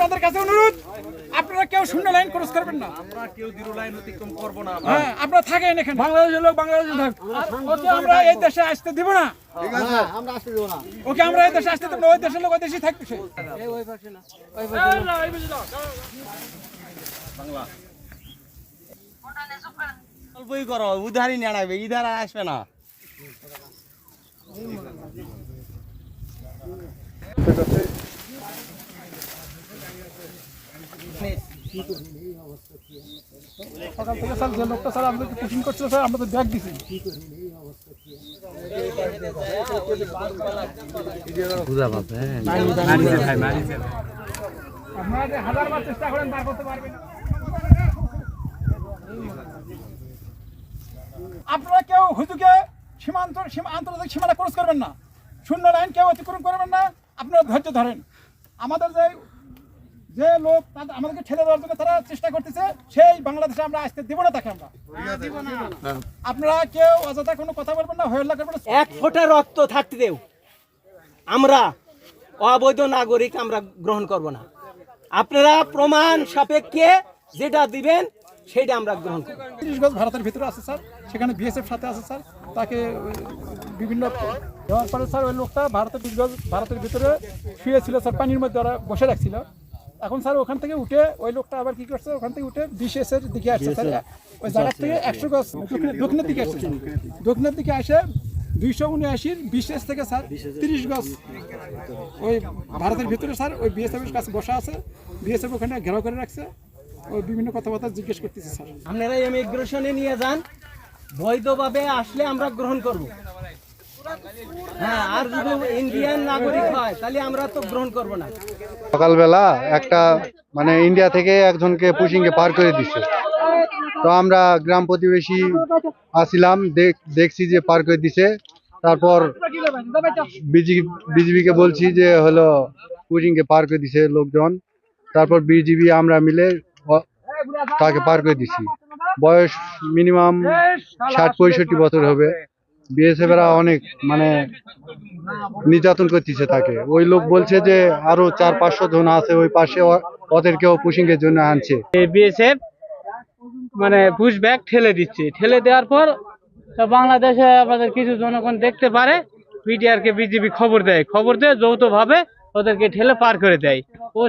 আপনাদের কাছে অনুরোধ, আপনারা কেউ শূন্য লাইন ক্রস করবেন না। আমরা কেউ জিরো লাইন অতিক্রম করব না। হ্যাঁ, আপনারা থাকেন এখানে। বাংলাদেশের লোক বাংলাদেশে থাক। ওকে আমরা এই দেশে আসতে দিব না। ঠিক আছে, আমরা আসতে দেব না। ওকে আমরা এই দেশে আসতে দিব না। ওই দেশের লোক ওই দেশেই থাকবে সে। অল্পই করো, উধারই নেড়াবে, ইধার আর আসবে না। সকাল থেকে স্যার যে লোকটা স্যার আমাদেরকে পুশিং করছিল স্যার, আমরা তো ব্যাগ দিছি। আপনারা যে হাজারবার চেষ্টা করেন বার করতে পারবেন না। আপনারা কেউ হুজুকে আন্তর্জাতিক সীমানা ক্রস করবেন না। শূন্য লাইন কেউ অতিক্রম করবেন না। আপনারা ধৈর্য ধরেন। আমাদের যে লোক আমাদেরকে ঠেলে দেওয়ার জন্য তারা চেষ্টা করতেছে, সেই বাংলাদেশে আমরা আসতে দিব না তাকে। আমরা আপনারা কেউ অযথা কোনো কথা বলবেন না, হইল্লা করবেন না। এক ফোঁটা রক্ত থাকতে দেও, আমরা অবৈধ নাগরিক আমরা গ্রহণ করব না। আপনারা প্রমাণ সাপেক্ষে যেটা দিবেন সেটা আমরা গ্রহণ করব। 30 গজ ভারতের ভিতরে আছে স্যার, সেখানে বিএসএফ সাথে আছে স্যার। তাকে বিভিন্ন দেওয়ার পরে স্যার ওই লোকটা ভারতের 30 গজ ভারতের ভিতরে শুয়েছিল স্যার, পানির মধ্যে ওরা বসে রাখছিল। এখন স্যার ওখান থেকে উঠে ওই লোকটা আবার কি করছে, ওখান থেকে উঠে বিএসএফ এর দিকে আসছে স্যার। ওই জায়গা থেকে 100 গজ দক্ষিণের দিকে আসছে। দক্ষিণের দিকে আসে 279 বিএসএফ থেকে স্যার 30 গজ ওই ভারতের ভিতরে স্যার ওই বিএসএফ এর কাছে বসা আছে। বিএসএফ ওখানে ঘেরাও করে রাখছে। ওই বিভিন্ন কথাবার্তা জিজ্ঞেস করতেছে স্যার। আপনারা ইমিগ্রেশনে নিয়ে যান, বৈধভাবে আসলে আমরা গ্রহণ করব। হ্যাঁ, আর যদি ইন্ডিয়ান নাগরিক হয় তাহলে আমরা তো গ্রহণ করব না। সকালবেলা একটা মানে ইন্ডিয়া থেকে একজনকে পুশিংয়ে পার করে দিছে। তো আমরা গ্রাম প্রতিবেশী আসছিলাম, দেখছি যে পার করে দিছে। তারপর বিজিবিকে বলছি যে হলো পুশিংয়ে পার করে দিছে লোকজন। তারপর বিজিবি আমরা মিলে তাকে পার করে দিছি। বয়স মিনিমাম 60-65 বছর হবে। বিএসএফ এরা অনেক মানে নির্যাতন করতেছে তাকে। ওই লোক বলছে যে আরো 400-500 জন আছে ওই পাশে, ওদেরকেও পুশিং এর জন্য আনছে। বিএসএফ মানে পুশ ব্যাক ঠেলে দিচ্ছে, ঠেলে দেওয়ার পর বাংলাদেশে আমাদের কিছু জনগণ দেখতে পারে, বিটিআরকে বিজিবি খবর দেয়, খবর দিয়ে যৌথভাবে ওদেরকে ঠেলে পার করে দেয়। ও